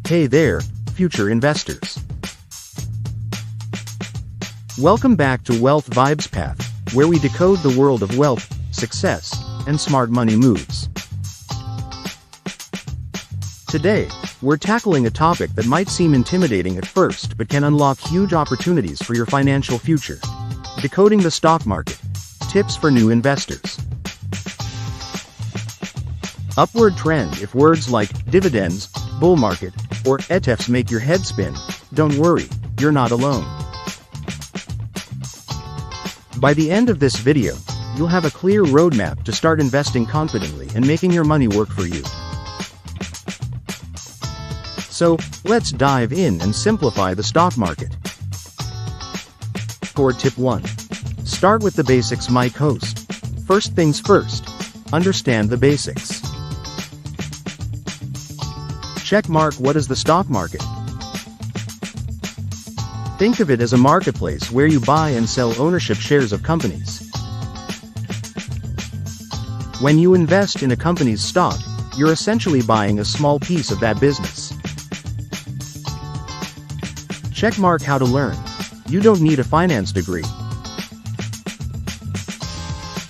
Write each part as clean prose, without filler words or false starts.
Hey there, future investors. Welcome back to Wealth Vibes Path, where we decode the world of wealth, success, and smart money moves. Today, we're tackling a topic that might seem intimidating at first but can unlock huge opportunities for your financial future. Decoding the stock market. Tips for new investors. Upward trend. If words like dividends, bull market, or ETFs make your head spin, don't worry, you're not alone. By the end of this video, you'll have a clear roadmap to start investing confidently and making your money work for you. So, let's dive in and simplify the stock market. Core Tip 1. Start with the basics. My host. First things first, understand the basics. Checkmark. What is the stock market? Think of it as a marketplace where you buy and sell ownership shares of companies. When you invest in a company's stock, you're essentially buying a small piece of that business. Checkmark. How to learn. You don't need a finance degree.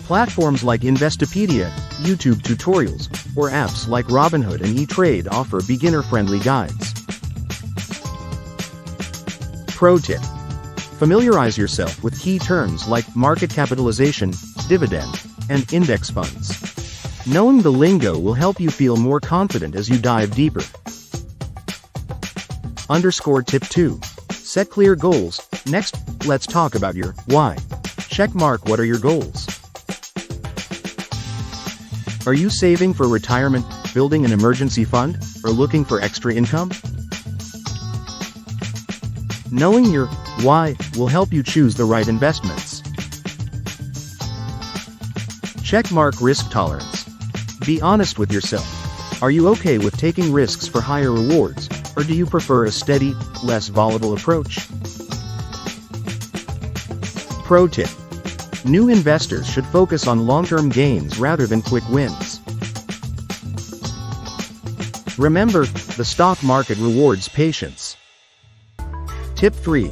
Platforms like Investopedia, YouTube tutorials, or apps like Robinhood and eTrade offer beginner-friendly guides. Pro tip. Familiarize yourself with key terms like market capitalization, dividend, and index funds. Knowing the lingo will help you feel more confident as you dive deeper. Tip 2. Set clear goals. Next, let's talk about your why. Checkmark. What are your goals? Are you saving for retirement, building an emergency fund, or looking for extra income? Knowing your why will help you choose the right investments. Checkmark. Risk tolerance. Be honest with yourself. Are you okay with taking risks for higher rewards, or do you prefer a steady, less volatile approach? Pro tip. New investors should focus on long-term gains rather than quick wins. Remember, the stock market rewards patience. Tip 3.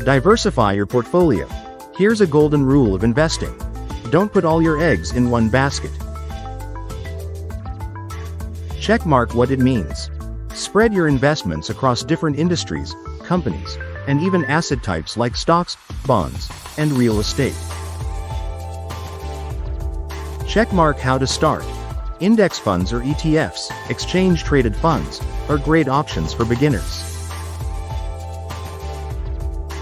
Diversify your portfolio. Here's a golden rule of investing. Don't put all your eggs in one basket. Checkmark. What it means. Spread your investments across different industries, companies, and even asset types like stocks, bonds, and real estate. Checkmark. How to start. Index funds or ETFs, exchange-traded funds, are great options for beginners.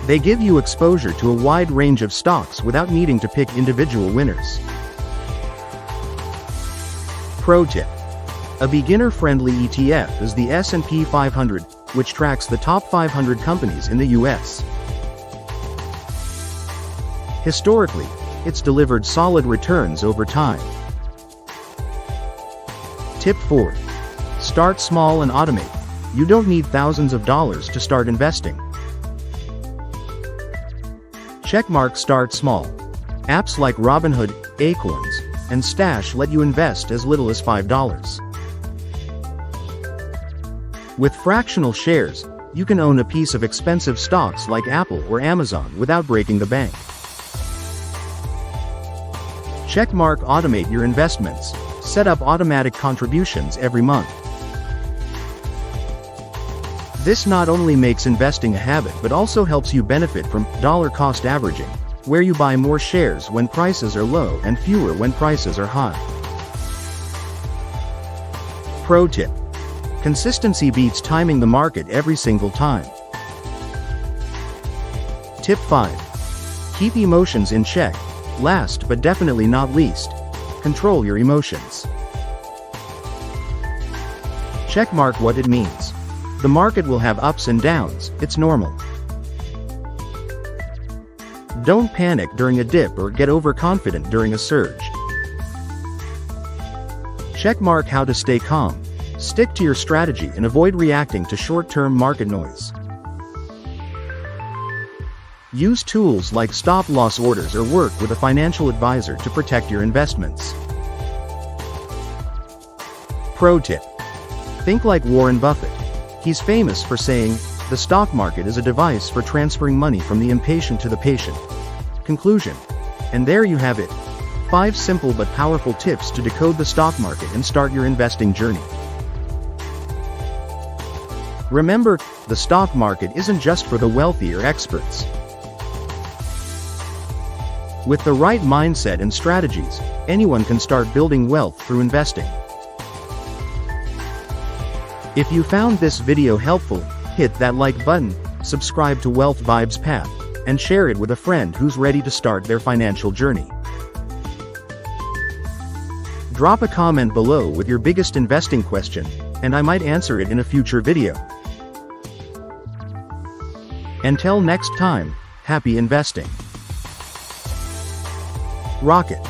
They give you exposure to a wide range of stocks without needing to pick individual winners. Pro tip. A beginner-friendly ETF is the S&P 500, which tracks the top 500 companies in the US. Historically, it's delivered solid returns over time. Tip 4. Start small and automate. You don't need thousands of dollars to start investing. Checkmark. Start small. Apps like Robinhood, Acorns, and Stash let you invest as little as $5. With fractional shares, you can own a piece of expensive stocks like Apple or Amazon without breaking the bank. Checkmark. Automate your investments. Set up automatic contributions every month. This not only makes investing a habit but also helps you benefit from dollar cost averaging, where you buy more shares when prices are low and fewer when prices are high. Pro tip. Consistency beats timing the market every single time. Tip 5. Keep emotions in check. Last but definitely not least, control your emotions. Checkmark. What it means. The market will have ups and downs, it's normal. Don't panic during a dip or get overconfident during a surge. Checkmark. How to stay calm. Stick to your strategy and avoid reacting to short-term market noise. Use tools like stop-loss orders or work with a financial advisor to protect your investments. Pro tip. Think like Warren Buffett. He's famous for saying, "The stock market is a device for transferring money from the impatient to the patient." Conclusion. And there you have it. 5 simple but powerful tips to decode the stock market and start your investing journey. Remember, the stock market isn't just for the wealthy or experts. With the right mindset and strategies, anyone can start building wealth through investing. If you found this video helpful, hit that like button, subscribe to Wealth Vibes Path, and share it with a friend who's ready to start their financial journey. Drop a comment below with your biggest investing question, and I might answer it in a future video. Until next time, happy investing. Rocket.